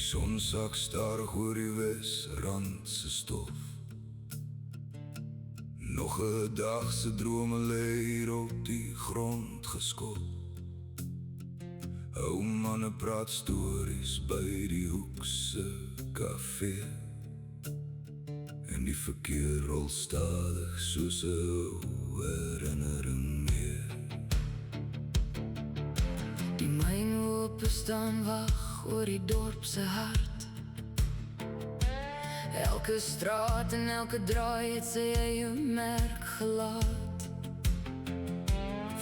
son sak stadig oor die Wesrand se stof. Nog 'n dag se drome lê hier op die grond geskop. Ou manne praat stories by die hoekse kafee, en die verkeer rol stadig soos 'n herinnering meer. Die mynhope staan wag oor die dorp se hart. Elke straat en elke draai het sy eie merk gelaat.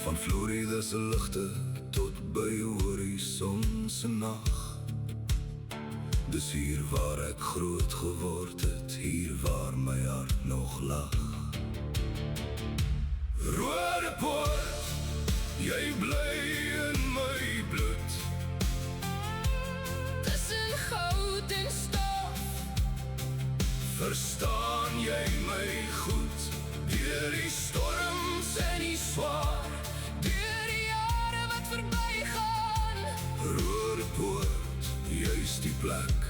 Van Florida se ligte tot by horison se nag. Dis hier waar ek groot geword het, hier waar my hart nog lag. Roodepoort, jy bly in my bloed. Tussen goud en stof, verstaan jy my goed? Deur die storms en die swaar, deur die jare wat verbygaan. Roodepoort, juist die plek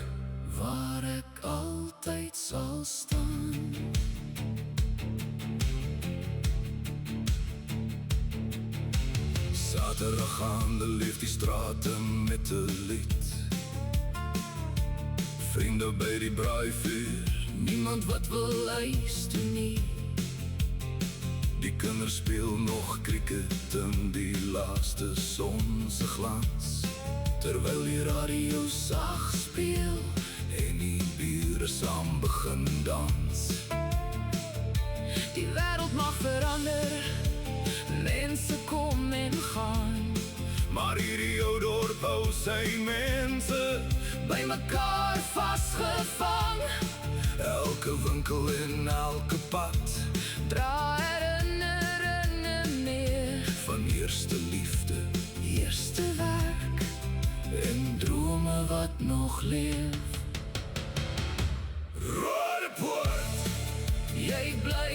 waar ek altyd sal staan. Saterdag gaande leef die strate met 'n lied. Vriende by die braaivuur, Niemand wat wil luister nie. die kinders speel nog krieket in die laaste son se glans, terwyl die radio sag speel en die bure saam begin dans. Die wêreld mag verander, mense kom en gaan, Maar hierdie ou dorp hou sy mense by mekaar vasgevang. elke winkel en elke pad Dra herinneringe meer, van eerste liefde eerste werk en drome wat nog leef. Roodepoort, Jy bly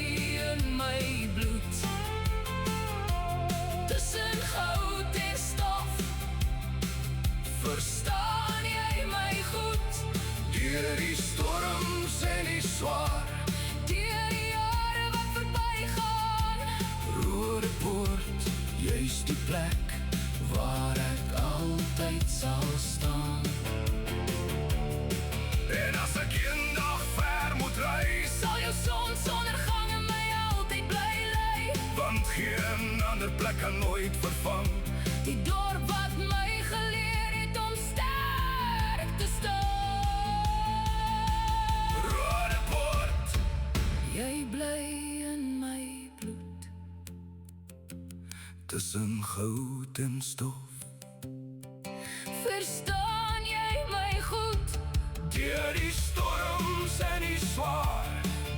in my bloed, tussen goud en stof, verstaan jy my goed? deur die storms en die swaar. Deur die jare wat verbygaan. Roodepoort, juist die plek Waar ek altyd sal staan. En as ek eendag ver moet reis, Sal jou sonsondergang in my altyd bly lei. want geen ander plek kan nooit vervang Die dorp wat my geleer het om sterk te staan. Roodepoort, Jy bly in my bloed, tussen goud en stof. verstaan jy my goed? Deur die storms en die swaar.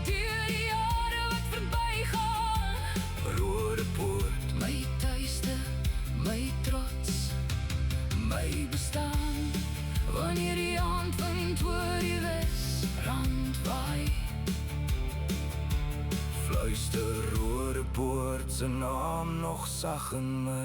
Deur die jare wat verbygaan. Roodepoort, My tuiste, my trots, my bestaan. Wanneer die aandwind oor die Wesrand waai, fluister Roodepoort se naam nog sag in my